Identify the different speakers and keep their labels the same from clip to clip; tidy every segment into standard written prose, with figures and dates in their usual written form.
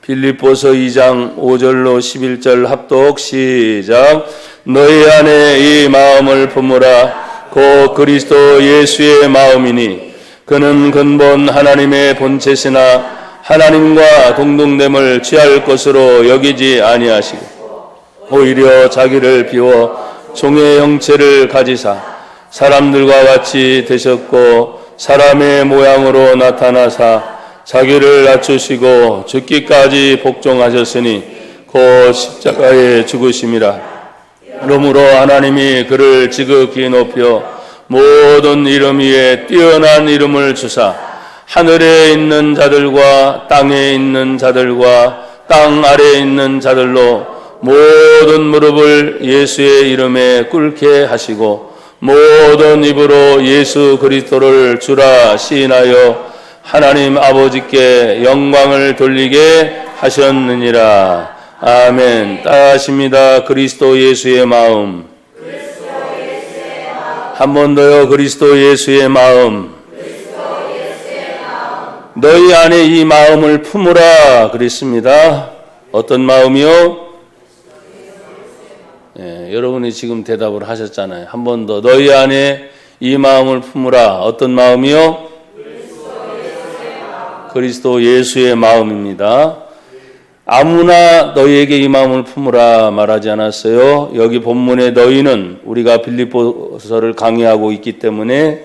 Speaker 1: 빌립보서 2장 5절로 11절 합독 시작. 너희 안에 이 마음을 품으라. 곧 그리스도 예수의 마음이니 그는 근본 하나님의 본체시나 하나님과 동등됨을 취할 것으로 여기지 아니하시고 오히려 자기를 비워 종의 형체를 가지사 사람들과 같이 되셨고 사람의 모양으로 나타나사 자기를 낮추시고 죽기까지 복종하셨으니 곧 십자가에 죽으심이라. 그러므로 하나님이 그를 지극히 높여 모든 이름 위에 뛰어난 이름을 주사 하늘에 있는 자들과 땅에 있는 자들과 땅 아래에 있는 자들로 모든 무릎을 예수의 이름에 꿇게 하시고 모든 입으로 예수 그리스도를 주라 시인하여 하나님 아버지께 영광을 돌리게 하셨느니라. 아멘. 따라하십니다. 그리스도 예수의 마음. 한 번 더요. 그리스도 예수의 마음. 너희 안에 이 마음을 품으라 그랬습니다. 어떤 마음이요? 여러분이 지금 대답을 하셨잖아요. 한 번 더. 너희 안에 이 마음을 품으라. 어떤 마음이요? 그리스도 예수의 마음입니다. 아무나 너희에게 이 마음을 품으라 말하지 않았어요. 여기 본문의 너희는 우리가 빌립보서를 강의하고 있기 때문에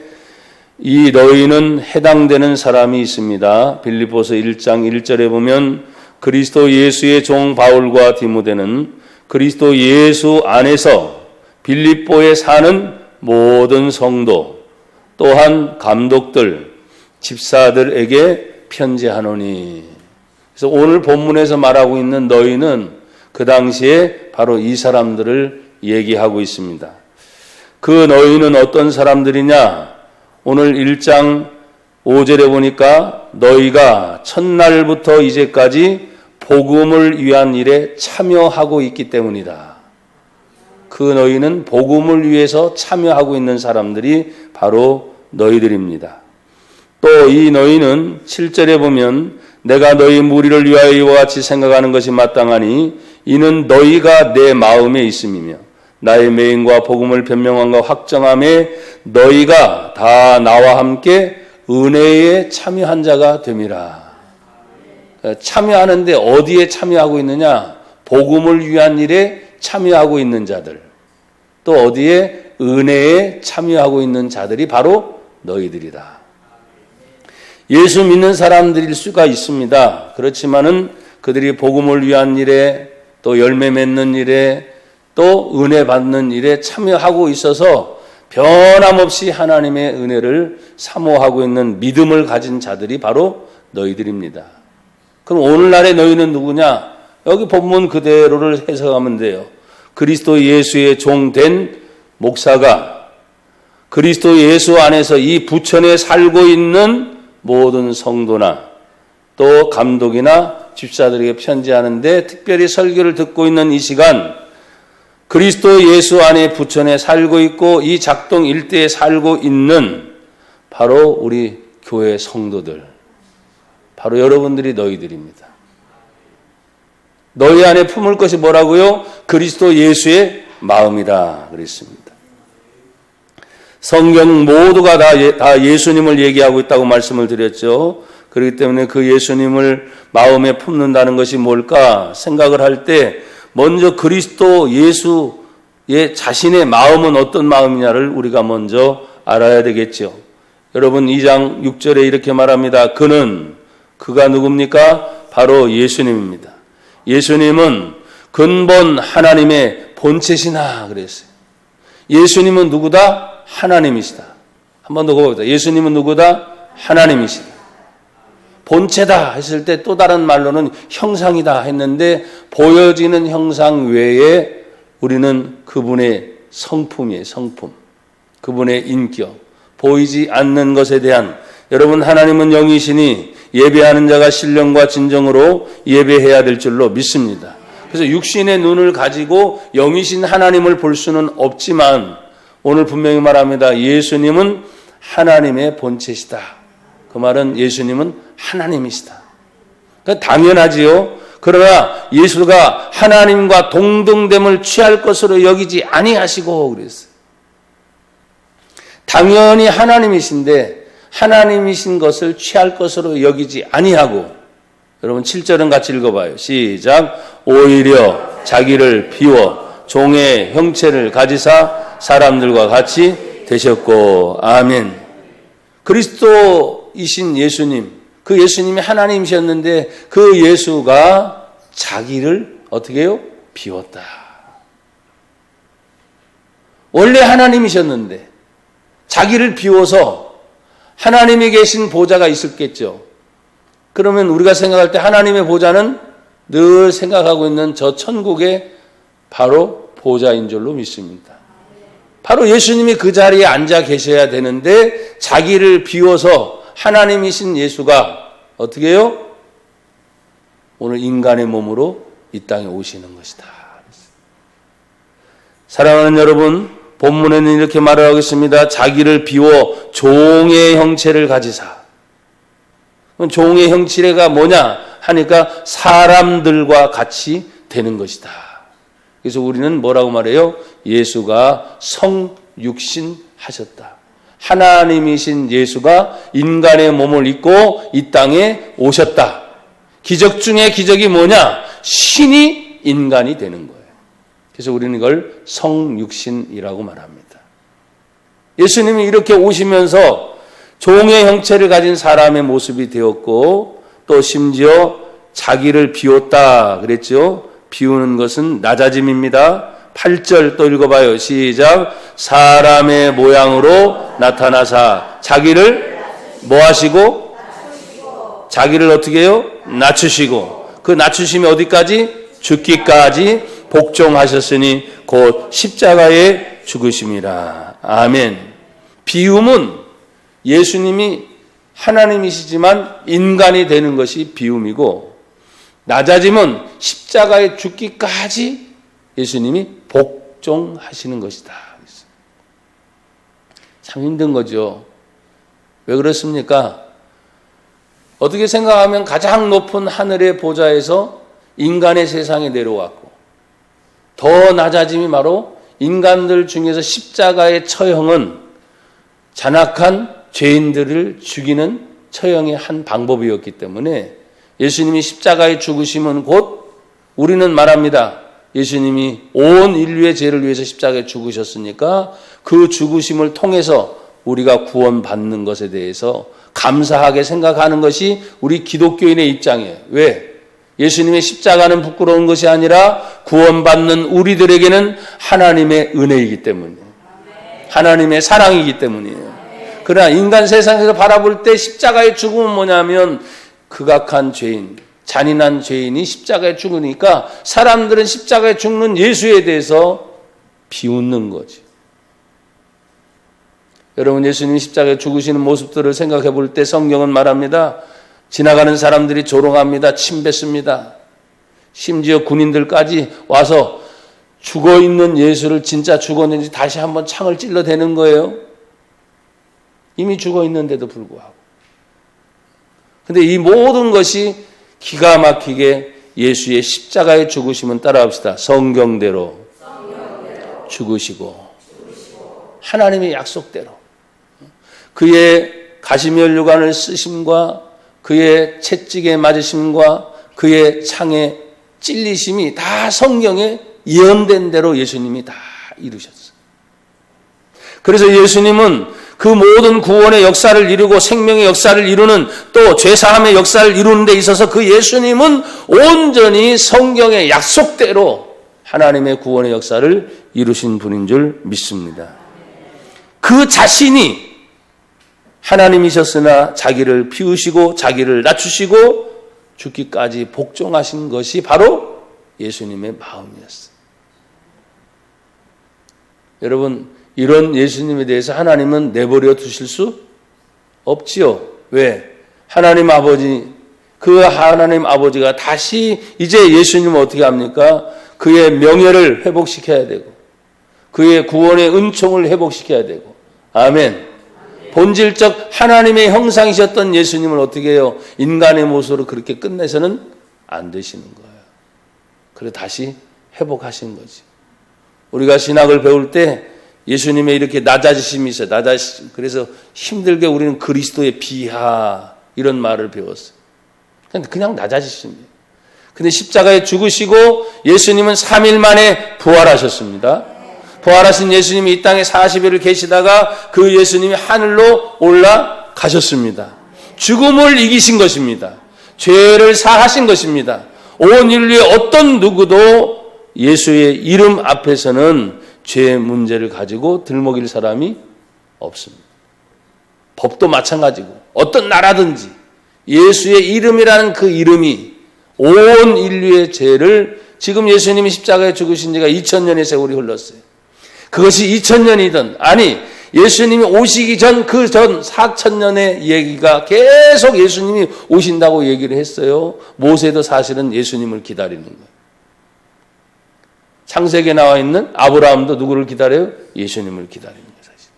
Speaker 1: 이 너희는 해당되는 사람이 있습니다. 빌립보서 1장 1절에 보면 그리스도 예수의 종 바울과 디모데는 그리스도 예수 안에서 빌립보에 사는 모든 성도 또한 감독들, 집사들에게 편지하노니. 그래서 오늘 본문에서 말하고 있는 너희는 그 당시에 바로 이 사람들을 얘기하고 있습니다. 그 너희는 어떤 사람들이냐? 오늘 1장 5절에 보니까 너희가 첫날부터 이제까지 복음을 위한 일에 참여하고 있기 때문이다. 그 너희는 복음을 위해서 참여하고 있는 사람들이 바로 너희들입니다. 또 이 너희는 7절에 보면 내가 너희 무리를 위하여 이와 같이 생각하는 것이 마땅하니 이는 너희가 내 마음에 있음이며 나의 맹인과 복음을 변명함과 확정함에 너희가 다 나와 함께 은혜에 참여한 자가 됨이라. 참여하는데 어디에 참여하고 있느냐? 복음을 위한 일에 참여하고 있는 자들. 또 어디에 은혜에 참여하고 있는 자들이 바로 너희들이다. 예수 믿는 사람들일 수가 있습니다. 그렇지만은 그들이 복음을 위한 일에 또 열매 맺는 일에 또 은혜 받는 일에 참여하고 있어서 변함없이 하나님의 은혜를 사모하고 있는 믿음을 가진 자들이 바로 너희들입니다. 그럼 오늘날의 너희는 누구냐? 여기 본문 그대로를 해석하면 돼요. 그리스도 예수의 종된 목사가 그리스도 예수 안에서 이 부천에 살고 있는 모든 성도나 또 감독이나 집사들에게 편지하는데 특별히 설교를 듣고 있는 이 시간 그리스도 예수 안에 부천에 살고 있고 이 작동 일대에 살고 있는 바로 우리 교회 성도들, 바로 여러분들이 너희들입니다. 너희 안에 품을 것이 뭐라고요? 그리스도 예수의 마음이다 그랬습니다. 성경 모두가 다 예수님을 얘기하고 있다고 말씀을 드렸죠. 그렇기 때문에 그 예수님을 마음에 품는다는 것이 뭘까 생각을 할 때 먼저 그리스도 예수의 자신의 마음은 어떤 마음이냐를 우리가 먼저 알아야 되겠죠. 여러분 2장 6절에 이렇게 말합니다. 그가 누굽니까? 바로 예수님입니다. 예수님은 근본 하나님의 본체시나 그랬어요. 예수님은 누구다? 하나님이시다. 한 번 더 고백합니다. 예수님은 누구다? 하나님이시다. 본체다 했을 때 또 다른 말로는 형상이다 했는데 보여지는 형상 외에 우리는 그분의 성품이에요. 성품. 그분의 인격. 보이지 않는 것에 대한 여러분 하나님은 영이시니 예배하는 자가 신령과 진정으로 예배해야 될 줄로 믿습니다. 그래서 육신의 눈을 가지고 영이신 하나님을 볼 수는 없지만 오늘 분명히 말합니다. 예수님은 하나님의 본체시다. 그 말은 예수님은 하나님이시다. 그러니까 당연하지요. 그러나 예수가 하나님과 동등됨을 취할 것으로 여기지 아니하시고 그랬어요. 당연히 하나님이신데 하나님이신 것을 취할 것으로 여기지 아니하고, 여러분 7절은 같이 읽어봐요. 시작. 오히려 자기를 비워 종의 형체를 가지사 사람들과 같이 되셨고. 아멘. 그리스도이신 예수님, 그 예수님이 하나님이셨는데 그 예수가 자기를 어떻게 해요? 비웠다. 원래 하나님이셨는데 자기를 비워서 하나님이 계신 보좌가 있었겠죠. 그러면 우리가 생각할 때 하나님의 보좌는 늘 생각하고 있는 저 천국의 바로 보좌인 줄로 믿습니다. 바로 예수님이 그 자리에 앉아 계셔야 되는데 자기를 비워서 하나님이신 예수가 어떻게 해요? 오늘 인간의 몸으로 이 땅에 오시는 것이다. 사랑하는 여러분, 본문에는 이렇게 말을 하고 있습니다. 자기를 비워 종의 형체를 가지사. 종의 형체가 뭐냐 하니까 사람들과 같이 되는 것이다. 그래서 우리는 뭐라고 말해요? 예수가 성육신 하셨다. 하나님이신 예수가 인간의 몸을 입고 이 땅에 오셨다. 기적 중에 기적이 뭐냐? 신이 인간이 되는 거예요. 그래서 우리는 이걸 성육신이라고 말합니다. 예수님이 이렇게 오시면서 종의 형체를 가진 사람의 모습이 되었고, 또 심지어 자기를 비웠다 그랬죠. 비우는 것은 낮아짐입니다. 8절 또 읽어봐요. 시작. 사람의 모양으로 나타나사 자기를 뭐 하시고? 자기를 어떻게 해요? 낮추시고. 그 낮추심이 어디까지? 죽기까지 복종하셨으니 곧 십자가에 죽으심이라. 아멘. 비움은 예수님이 하나님이시지만 인간이 되는 것이 비움이고, 낮아짐은 십자가에 죽기까지 예수님이 복종하시는 것이다. 참 힘든 거죠. 왜 그렇습니까? 어떻게 생각하면 가장 높은 하늘의 보좌에서 인간의 세상에 내려왔고, 더 낮아짐이 바로 인간들 중에서 십자가의 처형은 잔악한 죄인들을 죽이는 처형의 한 방법이었기 때문에 예수님이 십자가에 죽으심은 곧 우리는 말합니다. 예수님이 온 인류의 죄를 위해서 십자가에 죽으셨으니까 그 죽으심을 통해서 우리가 구원받는 것에 대해서 감사하게 생각하는 것이 우리 기독교인의 입장이에요. 왜? 예수님의 십자가는 부끄러운 것이 아니라 구원받는 우리들에게는 하나님의 은혜이기 때문이에요. 하나님의 사랑이기 때문이에요. 그러나 인간 세상에서 바라볼 때 십자가의 죽음은 뭐냐면 극악한 죄인, 잔인한 죄인이 십자가에 죽으니까 사람들은 십자가에 죽는 예수에 대해서 비웃는 거지. 여러분, 예수님이 십자가에 죽으시는 모습들을 생각해 볼 때 성경은 말합니다. 지나가는 사람들이 조롱합니다. 침뱉습니다. 심지어 군인들까지 와서 죽어있는 예수를 진짜 죽었는지 다시 한번 창을 찔러대는 거예요. 이미 죽어있는데도 불구하고. 근데 이 모든 것이 기가 막히게 예수의 십자가의 죽으심은 따라합시다. 성경대로 죽으시고 하나님의 약속대로 그의 가시면류관을 쓰심과 그의 채찍에 맞으심과 그의 창에 찔리심이 다 성경에 예언된 대로 예수님이 다 이루셨어요. 그래서 예수님은 그 모든 구원의 역사를 이루고 생명의 역사를 이루는 또 죄사함의 역사를 이루는 데 있어서 그 예수님은 온전히 성경의 약속대로 하나님의 구원의 역사를 이루신 분인 줄 믿습니다. 그 자신이 하나님이셨으나 자기를 비우시고 자기를 낮추시고 죽기까지 복종하신 것이 바로 예수님의 마음이었어요. 여러분, 이런 예수님에 대해서 하나님은 내버려 두실 수 없지요. 왜? 하나님 아버지, 그 하나님 아버지가 다시 이제 예수님을 어떻게 합니까? 그의 명예를 회복시켜야 되고 그의 구원의 은총을 회복시켜야 되고. 아멘. 본질적 하나님의 형상이셨던 예수님을 어떻게 해요? 인간의 모습으로 그렇게 끝내서는 안 되시는 거예요. 그래 다시 회복하신 거지. 우리가 신학을 배울 때 예수님의 이렇게 낮아지심이 있어요. 낮아지심. 그래서 힘들게 우리는 그리스도의 비하 이런 말을 배웠어요. 그냥 낮아지심이에요. 근데 십자가에 죽으시고 예수님은 3일 만에 부활하셨습니다. 부활하신 예수님이 이 땅에 40일을 계시다가 그 예수님이 하늘로 올라가셨습니다. 죽음을 이기신 것입니다. 죄를 사하신 것입니다. 온 인류의 어떤 누구도 예수의 이름 앞에서는 죄의 문제를 가지고 들먹일 사람이 없습니다. 법도 마찬가지고 어떤 나라든지 예수의 이름이라는 그 이름이 온 인류의 죄를 지금 예수님이 십자가에 죽으신 지가 2000년의 세월이 흘렀어요. 그것이 2000년이든 아니 예수님이 오시기 전 그 전 4000년의 얘기가 계속 예수님이 오신다고 얘기를 했어요. 모세도 사실은 예수님을 기다리는 거예요. 창세기에 나와 있는 아브라함도 누구를 기다려요? 예수님을 기다리는 거예요. 사실.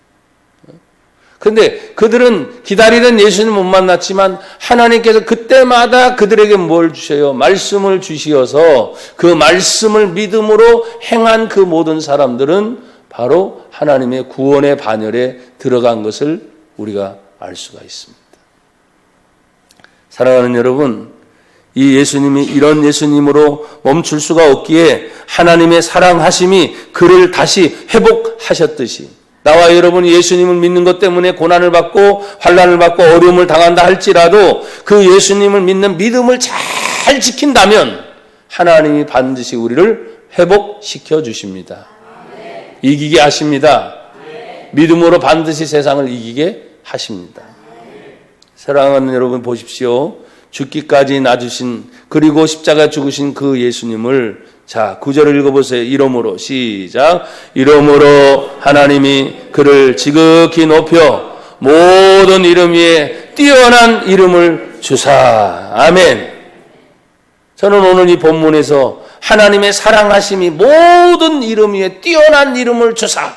Speaker 1: 그런데 그들은 기다리던 예수님 못 만났지만 하나님께서 그때마다 그들에게 뭘 주셔요? 말씀을 주시어서 그 말씀을 믿음으로 행한 그 모든 사람들은 바로 하나님의 구원의 반열에 들어간 것을 우리가 알 수가 있습니다. 사랑하는 여러분, 이 예수님이 이런 예수님으로 멈출 수가 없기에 하나님의 사랑하심이 그를 다시 회복하셨듯이 나와 여러분이 예수님을 믿는 것 때문에 고난을 받고 환난을 받고 어려움을 당한다 할지라도 그 예수님을 믿는 믿음을 잘 지킨다면 하나님이 반드시 우리를 회복시켜 주십니다. 이기게 하십니다. 믿음으로 반드시 세상을 이기게 하십니다. 사랑하는 여러분 보십시오. 죽기까지 놔주신 그리고 십자가 죽으신 그 예수님을 자 9절을 읽어보세요. 이러므로 시작. 이러므로 하나님이 그를 지극히 높여 모든 이름 위에 뛰어난 이름을 주사. 아멘. 저는 오늘 이 본문에서 하나님의 사랑하심이 모든 이름 위에 뛰어난 이름을 주사.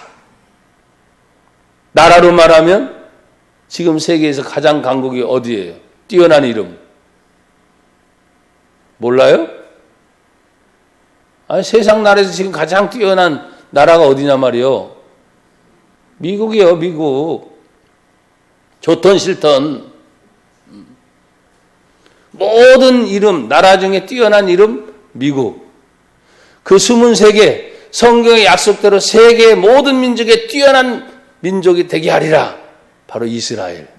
Speaker 1: 나라로 말하면 지금 세계에서 가장 강국이 어디예요? 뛰어난 이름. 몰라요? 아니, 세상 나라에서 지금 가장 뛰어난 나라가 어디냐 말이요? 미국이요, 미국. 좋든 싫든. 모든 이름, 나라 중에 뛰어난 이름, 미국. 그 숨은 세계, 성경의 약속대로 세계의 모든 민족의 뛰어난 민족이 되게 하리라. 바로 이스라엘.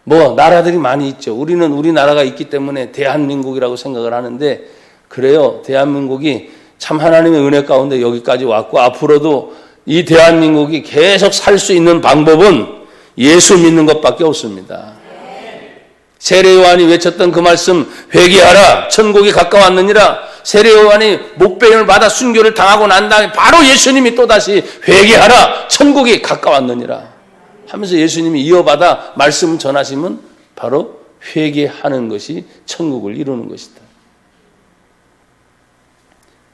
Speaker 1: 뭐 나라들이 많이 있죠. 우리는 우리나라가 있기 때문에 대한민국이라고 생각을 하는데 그래요. 대한민국이 참 하나님의 은혜 가운데 여기까지 왔고 앞으로도 이 대한민국이 계속 살 수 있는 방법은 예수 믿는 것밖에 없습니다. 세례요한이 외쳤던 그 말씀 회개하라 천국이 가까웠느니라. 세례요한이 목배임을 받아 순교를 당하고 난 다음에 바로 예수님이 또다시 회개하라 천국이 가까웠느니라 하면서 예수님이 이어받아 말씀 전하시면 바로 회개하는 것이 천국을 이루는 것이다.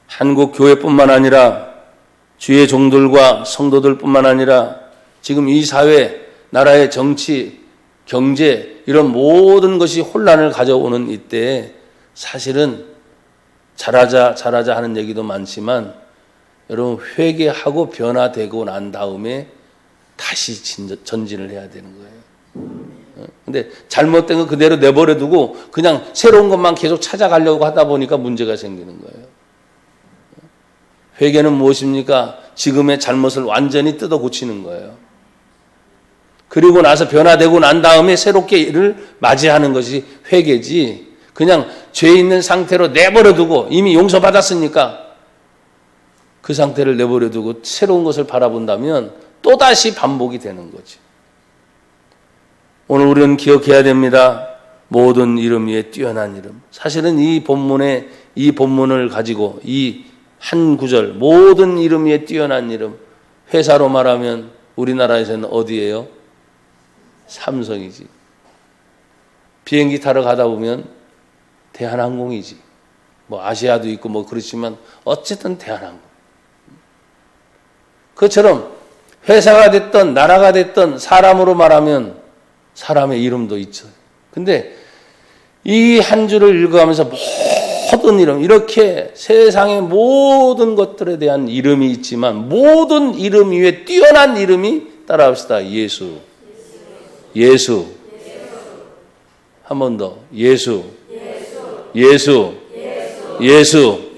Speaker 1: 한국 교회뿐만 아니라 주의 종들과 성도들뿐만 아니라 지금 이 사회, 나라의 정치, 경제 이런 모든 것이 혼란을 가져오는 이때에 사실은 잘하자 하는 얘기도 많지만 여러분 회개하고 변화되고 난 다음에 다시 전진을 해야 되는 거예요. 근데 잘못된 거 그대로 내버려 두고 그냥 새로운 것만 계속 찾아가려고 하다 보니까 문제가 생기는 거예요. 회개는 무엇입니까? 지금의 잘못을 완전히 뜯어 고치는 거예요. 그리고 나서 변화되고 난 다음에 새롭게 이를 맞이하는 것이 회개지 그냥 죄 있는 상태로 내버려 두고 이미 용서받았으니까 그 상태를 내버려 두고 새로운 것을 바라본다면 또다시 반복이 되는 거지. 오늘 우리는 기억해야 됩니다. 모든 이름 위에 뛰어난 이름. 사실은 이 본문을 가지고 이 한 구절 모든 이름 위에 뛰어난 이름 회사로 말하면 우리나라에서는 어디예요? 삼성이지. 비행기 타러 가다 보면 대한항공이지. 뭐 아시아도 있고 뭐 그렇지만 어쨌든 대한항공. 그처럼 회사가 됐던 나라가 됐던 사람으로 말하면 사람의 이름도 있죠. 근데 이 한 줄을 읽어가면서 모든 이름, 이렇게 세상의 모든 것들에 대한 이름이 있지만 모든 이름 위에 뛰어난 이름이, 따라합시다, 예수. 예수. 한 번 더. 예수. 예수. 예수.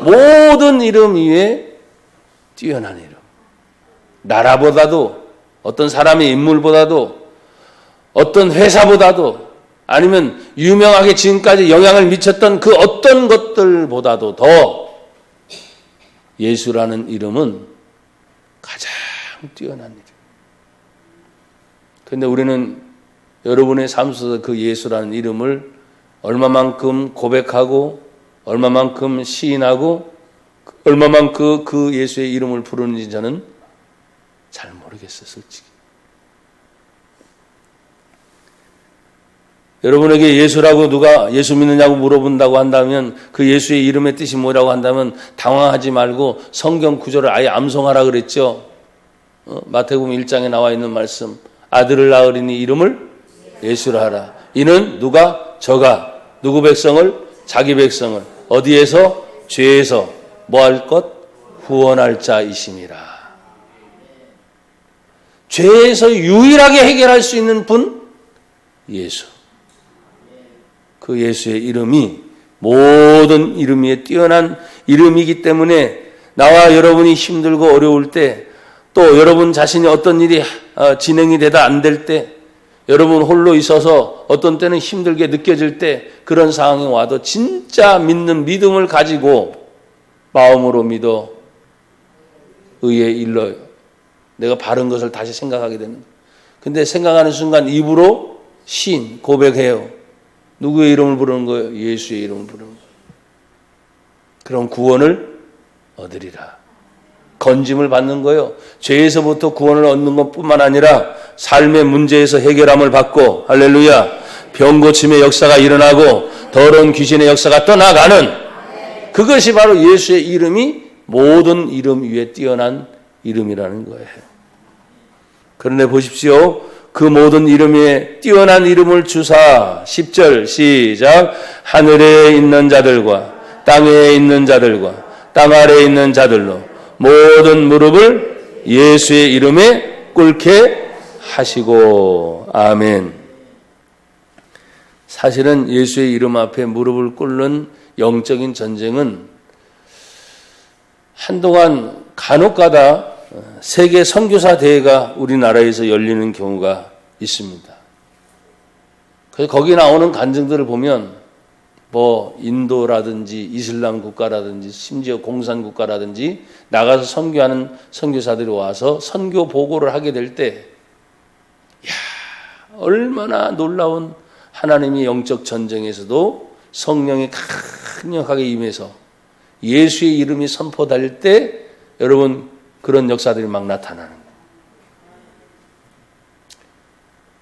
Speaker 1: 모든 이름 위에 뛰어난 이름. 나라보다도, 어떤 사람의 인물보다도, 어떤 회사보다도, 아니면 유명하게 지금까지 영향을 미쳤던 그 어떤 것들보다도 더 예수라는 이름은 가장 뛰어난 이름. 그런데 우리는 여러분의 삶 속에서 그 예수라는 이름을 얼마만큼 고백하고, 얼마만큼 시인하고, 얼마만큼 그 예수의 이름을 부르는지 저는 잘 모르겠어요, 솔직히. 여러분에게 예수라고 누가 예수 믿느냐고 물어본다고 한다면, 그 예수의 이름의 뜻이 뭐라고 한다면 당황하지 말고 성경 구절을 아예 암송하라 그랬죠. 마태복음 1장에 나와 있는 말씀, 아들을 낳으리니 이름을 예수라 하라. 이는 누가? 저가 누구 백성을? 자기 백성을 어디에서? 죄에서 뭐 할 것? 구원할 자이심이라. 죄에서 유일하게 해결할 수 있는 분? 예수. 그 예수의 이름이 모든 이름 위에 뛰어난 이름이기 때문에 나와 여러분이 힘들고 어려울 때, 또 여러분 자신이 어떤 일이 진행이 되다 안 될 때, 여러분 홀로 있어서 어떤 때는 힘들게 느껴질 때, 그런 상황이 와도 진짜 믿는 믿음을 가지고 마음으로 믿어 의에 일러요. 내가 바른 것을 다시 생각하게 되는 거예요. 근데 생각하는 순간 입으로 시인, 고백해요. 누구의 이름을 부르는 거예요? 예수의 이름을 부르는 거예요. 그럼 구원을 얻으리라. 건짐을 받는 거예요. 죄에서부터 구원을 얻는 것뿐만 아니라 삶의 문제에서 해결함을 받고, 할렐루야, 병고침의 역사가 일어나고 더러운 귀신의 역사가 떠나가는, 그것이 바로 예수의 이름이 모든 이름 위에 뛰어난 이름이라는 거예요. 그런데 보십시오. 그 모든 이름에 뛰어난 이름을 주사, 10절 시작. 하늘에 있는 자들과 땅에 있는 자들과 땅 아래에 있는 자들로 모든 무릎을 예수의 이름에 꿇게 하시고. 아멘. 사실은 예수의 이름 앞에 무릎을 꿇는 영적인 전쟁은 한동안 간혹가다 세계 선교사 대회가 우리나라에서 열리는 경우가 있습니다. 그래서 거기 나오는 간증들을 보면 뭐 인도라든지 이슬람 국가라든지 심지어 공산 국가라든지 나가서 선교하는 선교사들이 와서 선교 보고를 하게 될 때, 얼마나 놀라운 하나님의 영적 전쟁에서도 성령이 강력하게 임해서 예수의 이름이 선포될 때 여러분 그런 역사들이 막 나타나는 거예요.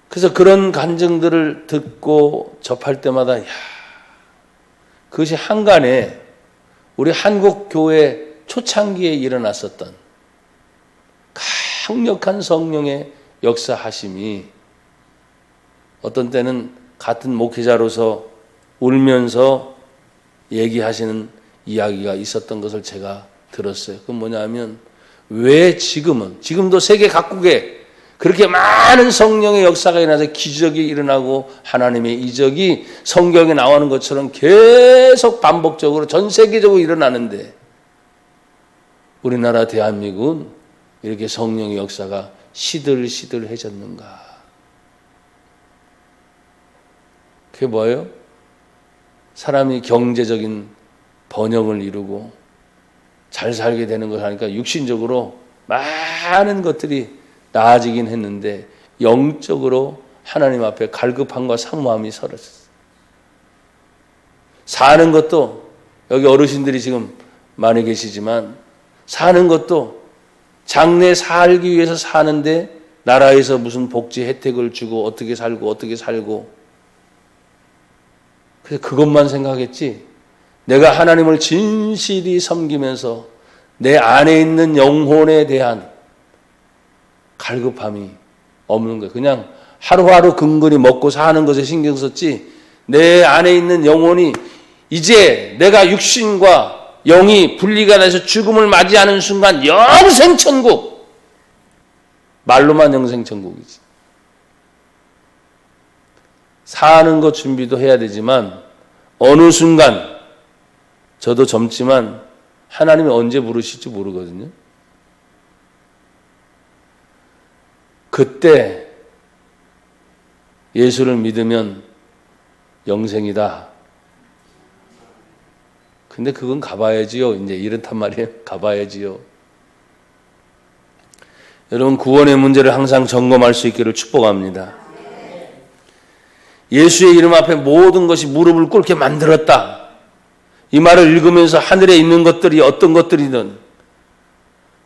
Speaker 1: 그래서 그런 간증들을 듣고 접할 때마다 그것이 한간에 우리 한국 교회 초창기에 일어났었던 강력한 성령의 역사하심이 어떤 때는 같은 목회자로서 울면서 얘기하시는 이야기가 있었던 것을 제가 들었어요. 그건 뭐냐면, 왜 지금도 세계 각국에 그렇게 많은 성령의 역사가 일어나서 기적이 일어나고 하나님의 이적이 성경에 나오는 것처럼 계속 반복적으로 전 세계적으로 일어나는데 우리나라 대한민국은 이렇게 성령의 역사가 시들시들해졌는가? 그게 뭐예요? 사람이 경제적인 번영을 이루고 잘 살게 되는 걸 하니까 육신적으로 많은 것들이 나아지긴 했는데 영적으로 하나님 앞에 갈급함과 사모함이 사라졌어요. 사는 것도, 여기 어르신들이 지금 많이 계시지만 사는 것도 장래 살기 위해서 사는데 나라에서 무슨 복지 혜택을 주고 어떻게 살고 그래서 그것만 생각했지, 내가 하나님을 진실이 섬기면서 내 안에 있는 영혼에 대한 갈급함이 없는 거예요. 그냥 하루하루 근근히 먹고 사는 것에 신경 썼지 내 안에 있는 영혼이 이제 내가 육신과 영이 분리가 돼서 죽음을 맞이하는 순간 영생천국. 말로만 영생천국이지. 사는 것 준비도 해야 되지만 어느 순간 저도 젊지만 하나님이 언제 부르실지 모르거든요. 그때 예수를 믿으면 영생이다. 근데 그건 가봐야지요. 이제 이렇단 말이에요. 가봐야지요. 여러분, 구원의 문제를 항상 점검할 수 있기를 축복합니다. 예수의 이름 앞에 모든 것이 무릎을 꿇게 만들었다. 이 말을 읽으면서 하늘에 있는 것들이 어떤 것들이든,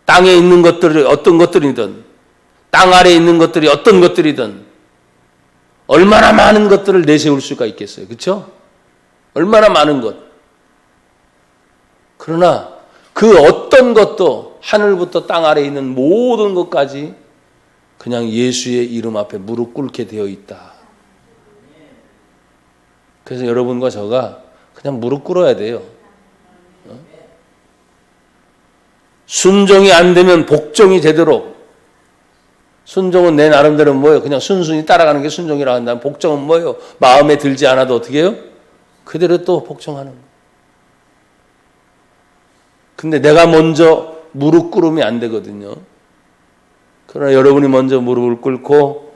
Speaker 1: 땅에 있는 것들이 어떤 것들이든, 땅 아래에 있는 것들이 어떤 것들이든 얼마나 많은 것들을 내세울 수가 있겠어요. 그렇죠? 얼마나 많은 것. 그러나 그 어떤 것도 하늘부터 땅 아래에 있는 모든 것까지 그냥 예수의 이름 앞에 무릎 꿇게 되어 있다. 그래서 여러분과 저가 그냥 무릎 꿇어야 돼요. 순종이 안 되면 복종이 되도록. 순종은 내 나름대로 뭐예요? 그냥 순순히 따라가는 게 순종이라 한다면 복종은 뭐예요? 마음에 들지 않아도 어떻게 해요? 그대로 또 복종하는 거예요. 근데 내가 먼저 무릎 꿇으면 안 되거든요. 그러나 여러분이 먼저 무릎을 꿇고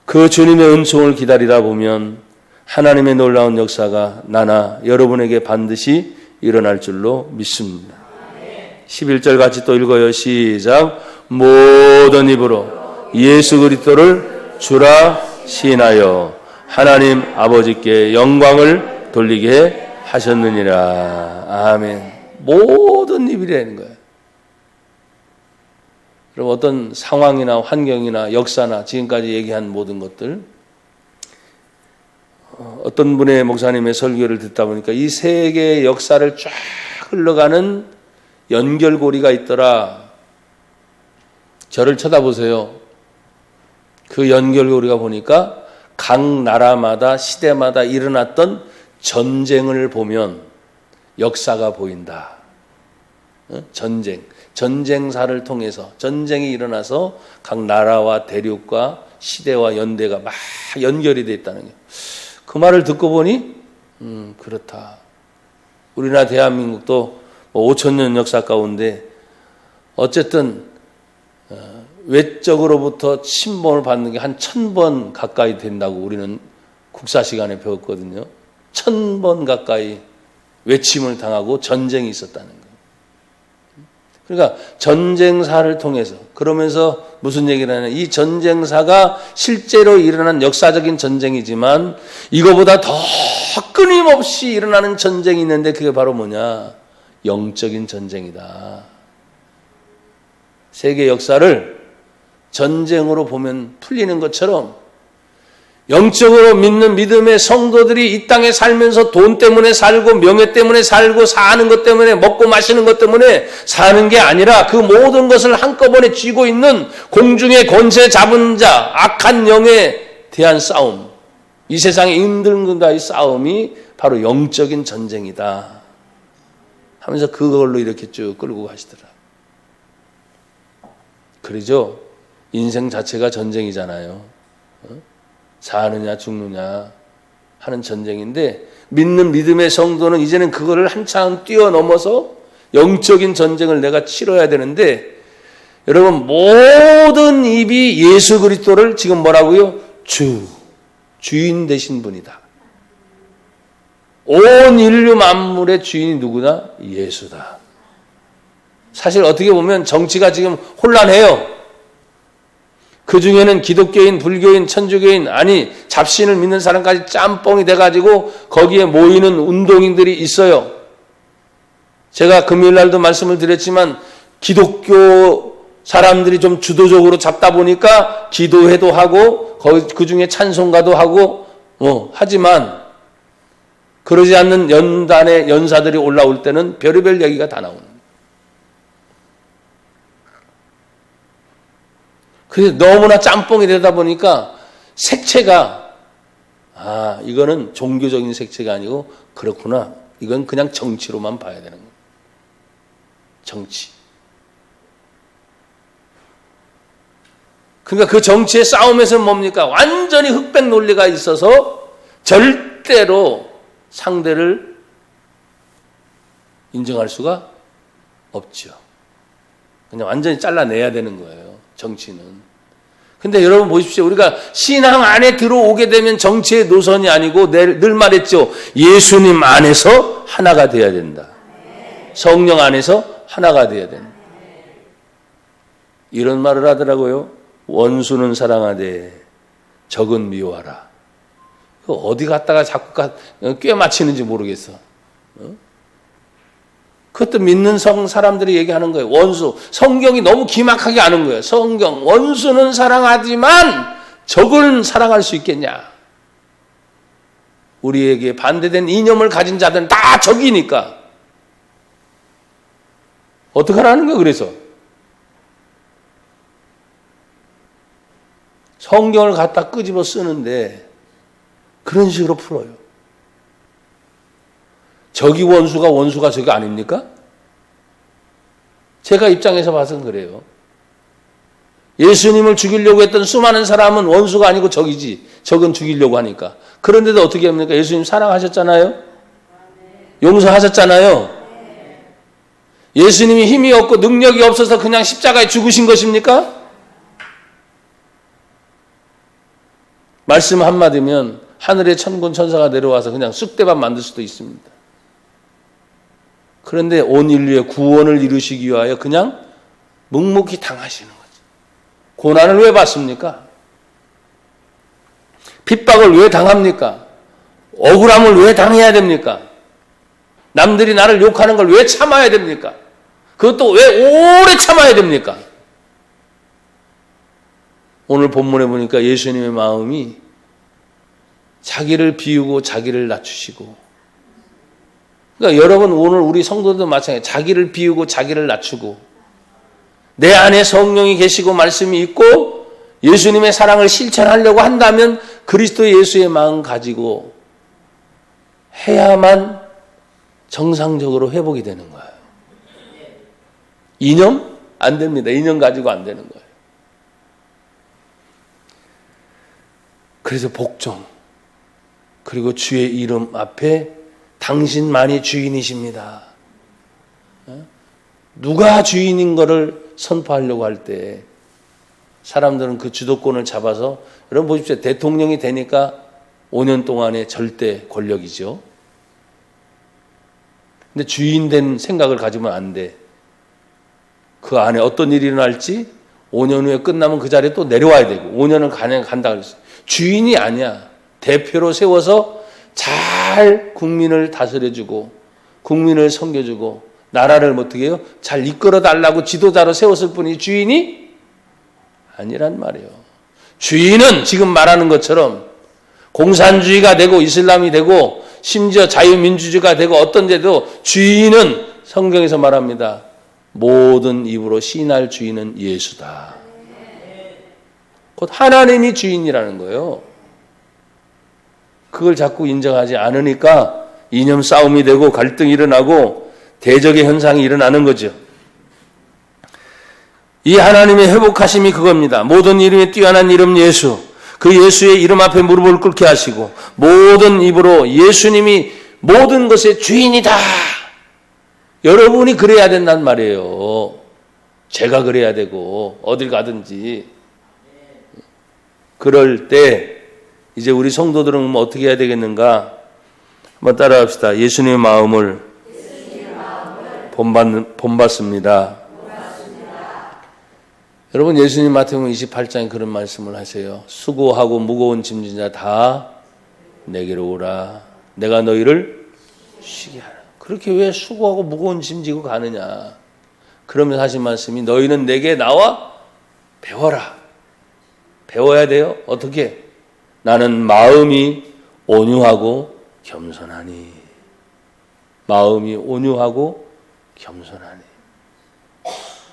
Speaker 1: 그 주님의 은총을 기다리다 보면 하나님의 놀라운 역사가 나나 여러분에게 반드시 일어날 줄로 믿습니다. 11절 같이 또 읽어요. 시작. 모든 입으로 예수 그리스도를 주라 시인하여 하나님 아버지께 영광을 돌리게 하셨느니라. 아멘. 모든 입이라는 거예요. 그럼 어떤 상황이나 환경이나 역사나 지금까지 얘기한 모든 것들, 어떤 분의 목사님의 설교를 듣다 보니까 이 세계의 역사를 쫙 흘러가는 연결고리가 있더라. 저를 쳐다보세요. 그 연결고리가 보니까 각 나라마다 시대마다 일어났던 전쟁을 보면 역사가 보인다. 전쟁사를 통해서 전쟁이 일어나서 각 나라와 대륙과 시대와 연대가 막 연결이 되어 있다는 거예요. 그 말을 듣고 보니 그렇다. 우리나라 대한민국도 5,000년 역사 가운데 어쨌든 외적으로부터 침범을 받는 게 한 1,000번 가까이 된다고 우리는 국사 시간에 배웠거든요. 1,000번 가까이 외침을 당하고 전쟁이 있었다는 거예요. 그러니까 전쟁사를 통해서, 그러면서 무슨 얘기를 하냐, 이 전쟁사가 실제로 일어난 역사적인 전쟁이지만 이거보다 더 끊임없이 일어나는 전쟁이 있는데 그게 바로 뭐냐, 영적인 전쟁이다. 세계 역사를 전쟁으로 보면 풀리는 것처럼 영적으로 믿는 믿음의 성도들이 이 땅에 살면서 돈 때문에 살고 명예 때문에 살고 사는 것 때문에 먹고 마시는 것 때문에 사는 게 아니라 그 모든 것을 한꺼번에 쥐고 있는 공중의 권세 잡은 자, 악한 영에 대한 싸움, 이 세상의 힘든가의 싸움이 바로 영적인 전쟁이다 하면서 그걸로 이렇게 쭉 끌고 가시더라. 그러죠? 인생 자체가 전쟁이잖아요. 사느냐 죽느냐 하는 전쟁인데 믿는 믿음의 성도는 이제는 그거를 한참 뛰어넘어서 영적인 전쟁을 내가 치러야 되는데, 여러분 모든 입이 예수 그리스도를 지금 뭐라고요? 주인 되신 분이다. 온 인류 만물의 주인이 누구나 예수다. 사실 어떻게 보면 정치가 지금 혼란해요. 그 중에는 기독교인, 불교인, 천주교인, 아니 잡신을 믿는 사람까지 짬뽕이 돼가지고 거기에 모이는 운동인들이 있어요. 제가 금요일 날도 말씀을 드렸지만 기독교 사람들이 좀 주도적으로 잡다 보니까 기도회도 하고 그 중에 찬송가도 하고 하지만 그러지 않는 연단의 연사들이 올라올 때는 별의별 얘기가 다 나오는 거예요. 그래서 너무나 짬뽕이 되다 보니까 색채가 아, 이거는 종교적인 색채가 아니고 그렇구나. 이건 그냥 정치로만 봐야 되는 거예요. 정치. 그러니까 그 정치의 싸움에서는 뭡니까? 완전히 흑백 논리가 있어서 절대로 상대를 인정할 수가 없죠. 그냥 완전히 잘라내야 되는 거예요. 정치는. 근데 여러분 보십시오. 우리가 신앙 안에 들어오게 되면 정치의 노선이 아니고 늘 말했죠. 예수님 안에서 하나가 돼야 된다. 성령 안에서 하나가 돼야 된다. 이런 말을 하더라고요. 원수는 사랑하되 적은 미워하라. 어디 갔다가 자꾸 꽤 맞히는지 모르겠어. 그것도 믿는 사람들이 얘기하는 거예요. 원수. 성경이 너무 기막하게 아는 거예요. 성경. 원수는 사랑하지만 적은 사랑할 수 있겠냐. 우리에게 반대된 이념을 가진 자들은 다 적이니까. 어떡하라는 거예요, 그래서? 성경을 갖다 끄집어 쓰는데 그런 식으로 풀어요. 적이 원수가 적이 아닙니까? 제가 입장에서 봐서는 그래요. 예수님을 죽이려고 했던 수많은 사람은 원수가 아니고 적이지. 적은 죽이려고 하니까. 그런데도 어떻게 합니까? 예수님 사랑하셨잖아요. 용서하셨잖아요. 예수님이 힘이 없고 능력이 없어서 그냥 십자가에 죽으신 것입니까? 말씀 한마디면 하늘의 천군 천사가 내려와서 그냥 쑥대밭 만들 수도 있습니다. 그런데 온 인류의 구원을 이루시기 위하여 그냥 묵묵히 당하시는 거죠. 고난을 왜 받습니까? 핍박을 왜 당합니까? 억울함을 왜 당해야 됩니까? 남들이 나를 욕하는 걸 왜 참아야 됩니까? 그것도 왜 오래 참아야 됩니까? 오늘 본문에 보니까 예수님의 마음이 자기를 비우고 자기를 낮추시고, 그러니까 여러분 오늘 우리 성도들도 마찬가지예요. 자기를 비우고 자기를 낮추고 내 안에 성령이 계시고 말씀이 있고 예수님의 사랑을 실천하려고 한다면 그리스도 예수의 마음 가지고 해야만 정상적으로 회복이 되는 거예요. 이념? 안 됩니다. 이념 가지고 안 되는 거예요. 그래서 복종, 그리고 주의 이름 앞에 당신만이 주인이십니다. 누가 주인인 거를 선포하려고 할 때 사람들은 그 주도권을 잡아서, 여러분 보십시오. 대통령이 되니까 5년 동안의 절대 권력이죠. 근데 주인 된 생각을 가지면 안 돼. 그 안에 어떤 일이 일어날지 5년 후에 끝나면 그 자리에 또 내려와야 되고 5년을 간다 그랬어요. 주인이 아니야. 대표로 세워서 잘 국민을 다스려주고 국민을 섬겨주고 나라를 어떻게 해요? 잘 이끌어달라고 지도자로 세웠을 뿐이 주인이 아니란 말이에요. 주인은 지금 말하는 것처럼 공산주의가 되고 이슬람이 되고 심지어 자유민주주의가 되고 어떤 데도 주인은 성경에서 말합니다. 모든 입으로 시인할 주인은 예수다. 곧 하나님이 주인이라는 거예요. 그걸 자꾸 인정하지 않으니까 이념 싸움이 되고 갈등이 일어나고 대적의 현상이 일어나는 거죠. 이 하나님의 회복하심이 그겁니다. 모든 이름에 뛰어난 이름 예수. 그 예수의 이름 앞에 무릎을 꿇게 하시고 모든 입으로 예수님이 모든 것의 주인이다. 여러분이 그래야 된단 말이에요. 제가 그래야 되고 어딜 가든지. 그럴 때 이제 우리 성도들은 어떻게 해야 되겠는가? 한번 따라합시다. 예수님의 마음을 본받습니다. 여러분 예수님 마태복음 28장에 그런 말씀을 하세요. 수고하고 무거운 짐진 자 다 내게로 오라. 내가 너희를 쉬게 하라. 그렇게 왜 수고하고 무거운 짐 지고 가느냐. 그러면서 하신 말씀이 너희는 내게 나와 배워라. 배워야 돼요. 어떻게? 나는 마음이 온유하고 겸손하니. 마음이 온유하고 겸손하니.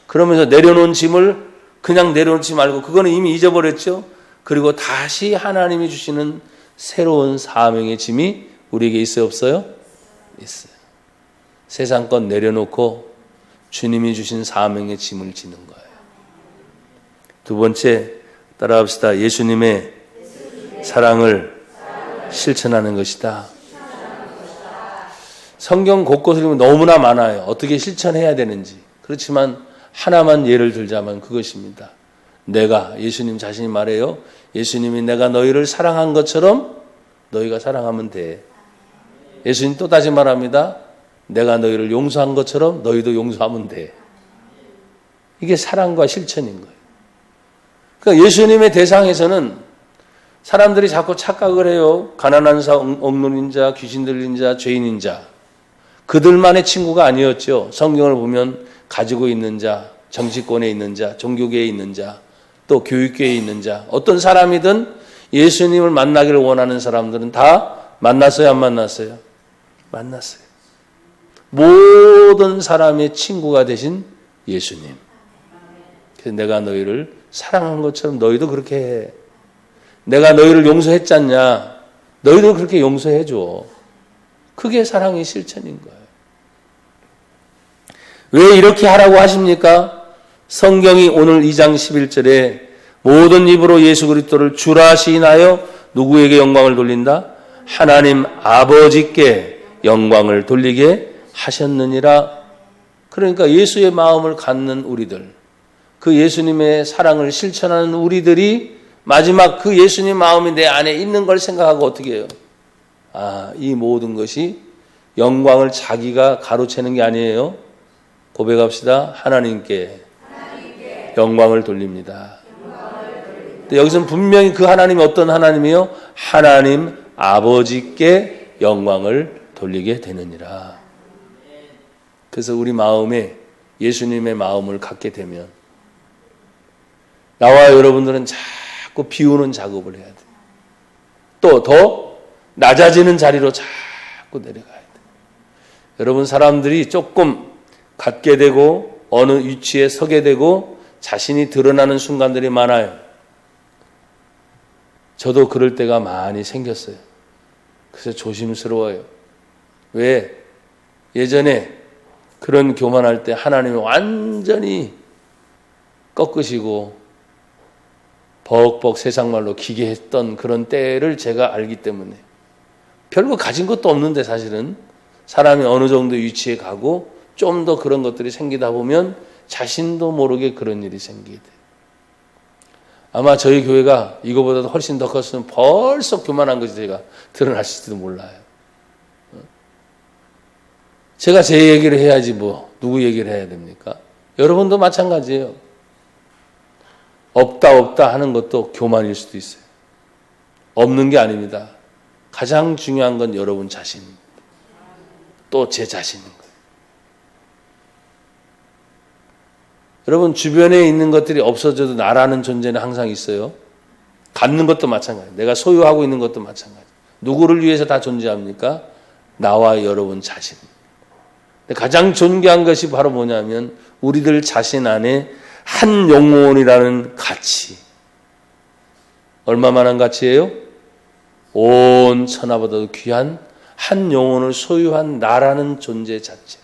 Speaker 1: 그러면서 내려놓은 짐을 그냥 내려놓지 말고, 그거는 이미 잊어버렸죠. 그리고 다시 하나님이 주시는 새로운 사명의 짐이 우리에게 있어요, 없어요? 있어요. 세상 것 내려놓고 주님이 주신 사명의 짐을 지는 거예요. 두 번째, 따라합시다. 예수님의 사랑을 실천하는 것이다. 성경 곳곳을 보면 너무나 많아요. 어떻게 실천해야 되는지. 그렇지만 하나만 예를 들자면 그것입니다. 예수님 자신이 말해요. 예수님이 내가 너희를 사랑한 것처럼 너희가 사랑하면 돼. 예수님 또 다시 말합니다. 내가 너희를 용서한 것처럼 너희도 용서하면 돼. 이게 사랑과 실천인 거예요. 그러니까 예수님의 대상에서는 사람들이 자꾸 착각을 해요. 가난한 자, 억눌린 자, 귀신 들린 자, 죄인인 자. 그들만의 친구가 아니었죠. 성경을 보면 가지고 있는 자, 정치권에 있는 자, 종교계에 있는 자, 또 교육계에 있는 자, 어떤 사람이든 예수님을 만나기를 원하는 사람들은 다 만났어요, 안 만났어요? 만났어요. 모든 사람의 친구가 되신 예수님. 그래서 내가 너희를 사랑한 것처럼 너희도 그렇게 해. 내가 너희를 용서했잖냐? 너희도 그렇게 용서해줘. 그게 사랑의 실천인 거예요. 왜 이렇게 하라고 하십니까? 성경이 오늘 2장 11절에 모든 입으로 예수 그리스도를 주라 시인하여 누구에게 영광을 돌린다? 하나님 아버지께 영광을 돌리게 하셨느니라. 그러니까 예수의 마음을 갖는 우리들, 그 예수님의 사랑을 실천하는 우리들이 마지막 그 예수님 마음이 내 안에 있는 걸 생각하고 어떻게 해요? 이 모든 것이 영광을 자기가 가로채는 게 아니에요. 고백합시다. 하나님께 영광을 돌립니다. 근데 여기서는 분명히 그 하나님이 어떤 하나님이요? 하나님 아버지께 영광을 돌리게 되느니라. 그래서 우리 마음에 예수님의 마음을 갖게 되면 나와 여러분들은 자꾸 비우는 작업을 해야 돼요. 또 더 낮아지는 자리로 자꾸 내려가야 돼요. 여러분, 사람들이 조금 갖게 되고 어느 위치에 서게 되고 자신이 드러나는 순간들이 많아요. 저도 그럴 때가 많이 생겼어요. 그래서 조심스러워요. 왜? 예전에 그런 교만할 때 하나님이 완전히 꺾으시고 벅벅 세상말로 기괴했던 그런 때를 제가 알기 때문에 별거 가진 것도 없는데 사실은 사람이 어느 정도 위치에 가고 좀 더 그런 것들이 생기다 보면 자신도 모르게 그런 일이 생기게 돼요. 아마 저희 교회가 이거보다도 훨씬 더 컸으면 벌써 교만한 것이 제가 드러났을지도 몰라요. 제가 제 얘기를 해야지 누구 얘기를 해야 됩니까? 여러분도 마찬가지예요. 없다 하는 것도 교만일 수도 있어요. 없는 게 아닙니다. 가장 중요한 건 여러분 자신입니다. 또 제 자신인 거예요. 여러분, 주변에 있는 것들이 없어져도 나라는 존재는 항상 있어요. 갖는 것도 마찬가지예요. 내가 소유하고 있는 것도 마찬가지예요. 누구를 위해서 다 존재합니까? 나와 여러분 자신. 가장 존귀한 것이 바로 뭐냐면 우리들 자신 안에 한 영혼이라는 가치. 얼마만한 가치예요? 온 천하보다도 귀한 한 영혼을 소유한 나라는 존재 자체.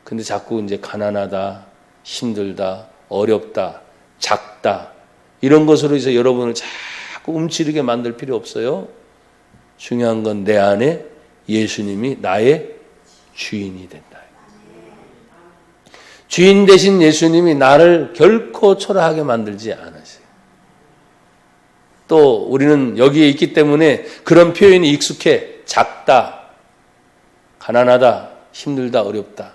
Speaker 1: 근데 자꾸 이제 가난하다, 힘들다, 어렵다, 작다 이런 것으로 해서 여러분을 자꾸 움츠리게 만들 필요 없어요. 중요한 건 내 안에 예수님이 나의 주인이 된다. 주인 되신 예수님이 나를 결코 초라하게 만들지 않으세요. 또 우리는 여기에 있기 때문에 그런 표현이 익숙해. 작다, 가난하다, 힘들다, 어렵다.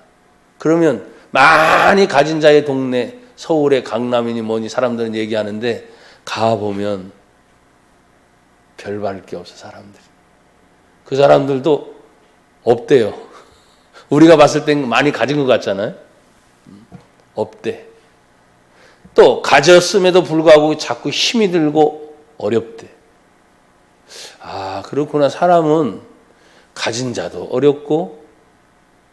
Speaker 1: 그러면 많이 가진 자의 동네, 서울의 강남이니 뭐니 사람들은 얘기하는데 가보면 별 볼 게 없어 사람들이. 그 사람들도 없대요. 우리가 봤을 땐 많이 가진 것 같잖아요. 없대. 또 가졌음에도 불구하고 자꾸 힘이 들고 어렵대. 그렇구나. 사람은 가진 자도 어렵고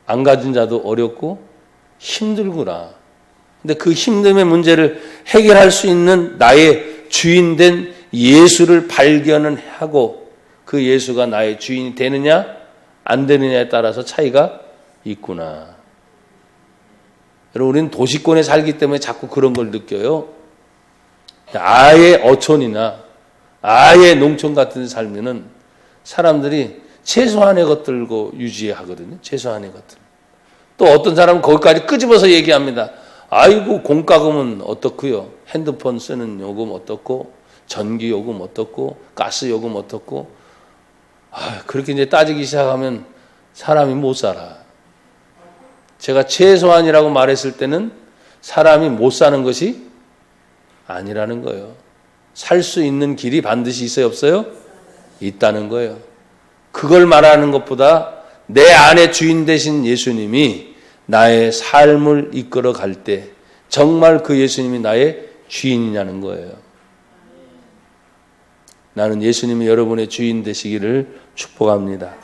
Speaker 1: 안 가진 자도 어렵고 힘들구나. 근데 그 힘듦의 문제를 해결할 수 있는 나의 주인된 예수를 발견을 하고 그 예수가 나의 주인이 되느냐 안 되느냐에 따라서 차이가 있구나. 여러분, 우리는 도시권에 살기 때문에 자꾸 그런 걸 느껴요. 아예 어촌이나 아예 농촌 같은 데 살면은 사람들이 최소한의 것들고 유지하거든요. 최소한의 것들. 또 어떤 사람은 거기까지 끄집어서 얘기합니다. 아이고, 공과금은 어떻고요? 핸드폰 쓰는 요금 어떻고, 전기 요금 어떻고, 가스 요금 어떻고. 그렇게 이제 따지기 시작하면 사람이 못 살아. 제가 최소한이라고 말했을 때는 사람이 못 사는 것이 아니라는 거예요. 살 수 있는 길이 반드시 있어요, 없어요? 있다는 거예요. 그걸 말하는 것보다 내 안에 주인 되신 예수님이 나의 삶을 이끌어 갈 때 정말 그 예수님이 나의 주인이냐는 거예요. 나는 예수님이 여러분의 주인 되시기를 축복합니다.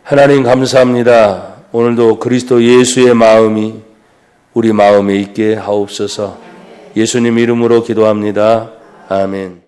Speaker 1: 하나님 감사합니다. 오늘도 그리스도 예수의 마음이 우리 마음에 있게 하옵소서. 예수님 이름으로 기도합니다. 아멘.